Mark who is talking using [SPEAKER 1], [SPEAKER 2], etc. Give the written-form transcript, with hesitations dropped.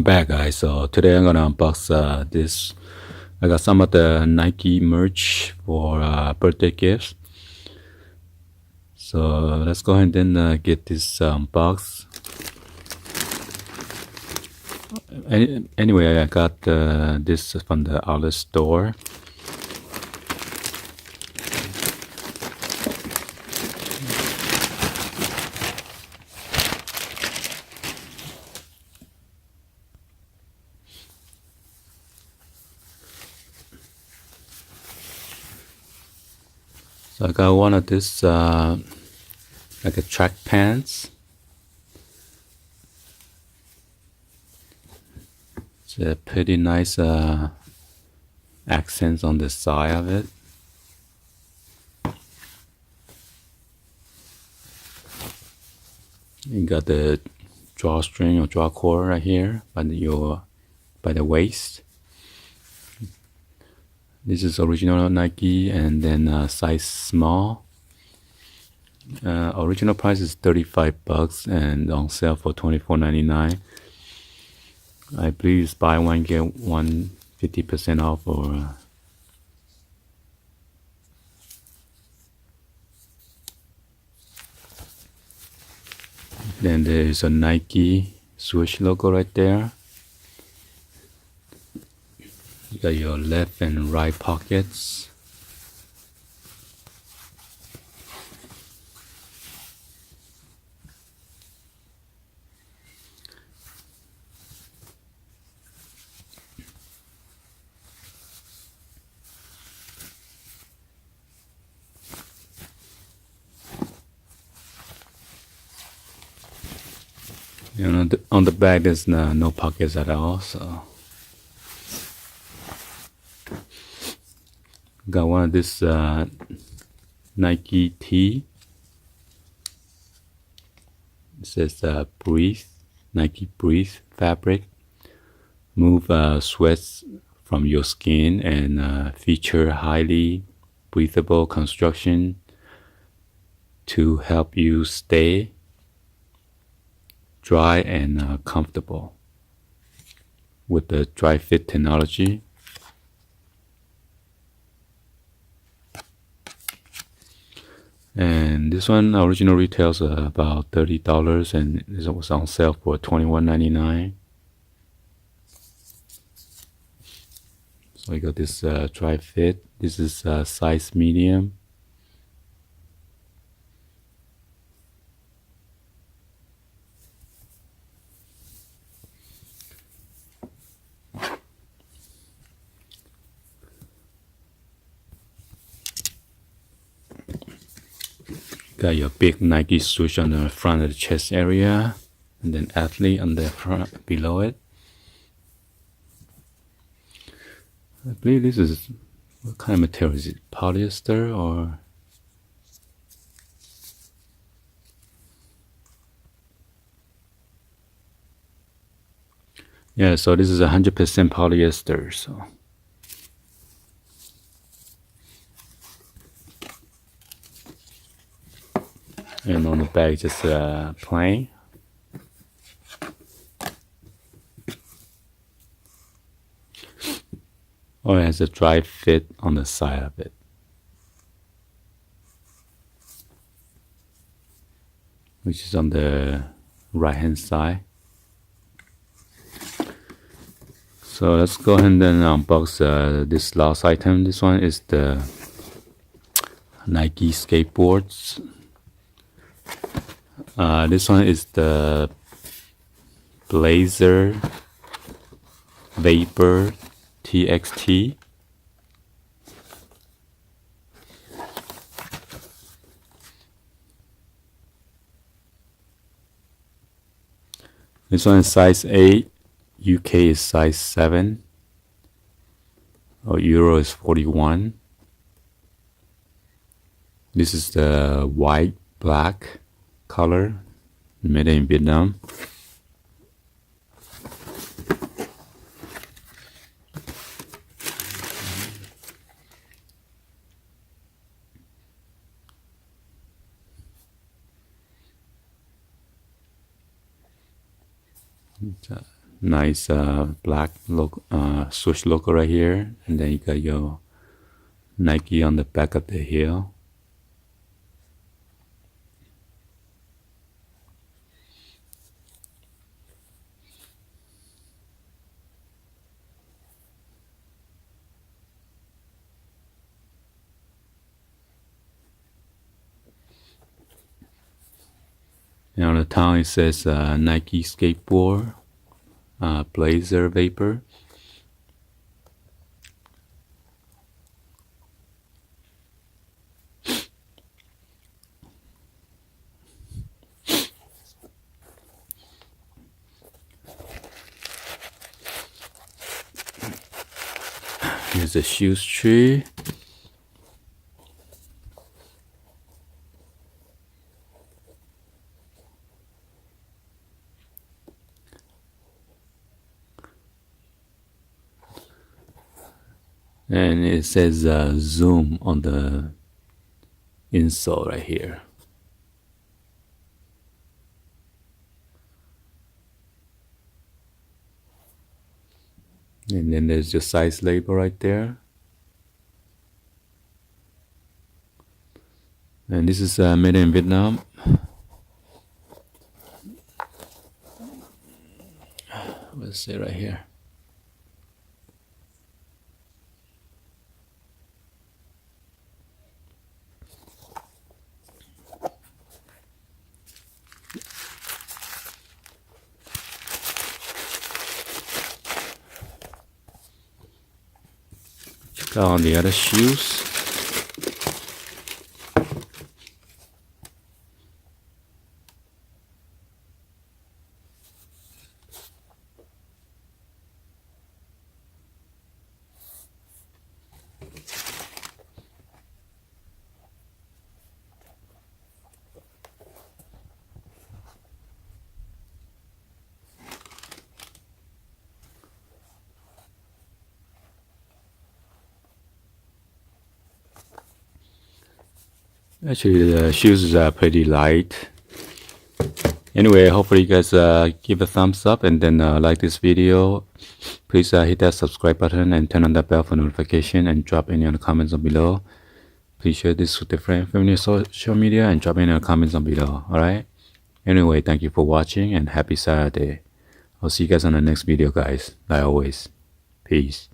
[SPEAKER 1] back, guys. So today I'm gonna unbox this. I got some of the Nike merch for birthday gifts. So let's go ahead and get this box. Anyway, I got this from the outlet store. So I got one of this like a track pants. It's a pretty nice accents on the side of it. You got the drawstring or draw cord right here by the waist. This is original Nike, and then size small. Original price is $35 and on sale for $24.99. I believe it's buy one get one 50% off or then there is a Nike swoosh logo right there. You got your left and right pockets. You know, on the back there's no pockets at all, so got one of this Nike tee. It says breathe, Nike breathe fabric, move sweats from your skin, and feature highly breathable construction to help you stay dry and comfortable with the dry fit technology. And this one original retails about $30 and it was on sale for $21.99. So we got this dry fit. This is size medium. Got your big Nike swoosh on the front of the chest area, and then athlete on the front below it. I believe this is, what kind of material is it? Polyester or? Yeah, so this is 100% polyester, so. And on the back, just plain. Or it has a dry fit on the side of it. Which is on the right hand side. So let's go ahead and unbox this last item. This one is the Nike skateboards. This one is the BLAZER Vapor TXT. This one is size 8, UK is size 7, or Euro is 41. This is the white, black color, made in Vietnam. Nice black swoosh logo right here, and then you got your Nike on the back of the heel. And on the tongue it says Nike skateboard, BLAZER vapor. Here's the shoes tree. And it says zoom on the insole right here. And then there's your size label right there. And this is made in Vietnam. Let's see right here. Check out on the other shoes. Actually, the shoes are pretty light. Anyway, hopefully you guys give a thumbs up and then like this video. Please hit that subscribe button and turn on that bell for notification and drop any other comments on below. Please share this with your friends from your social media and drop any other comments on below. Alright? Anyway, thank you for watching and happy Saturday. I'll see you guys on the next video, guys. Like always. Peace.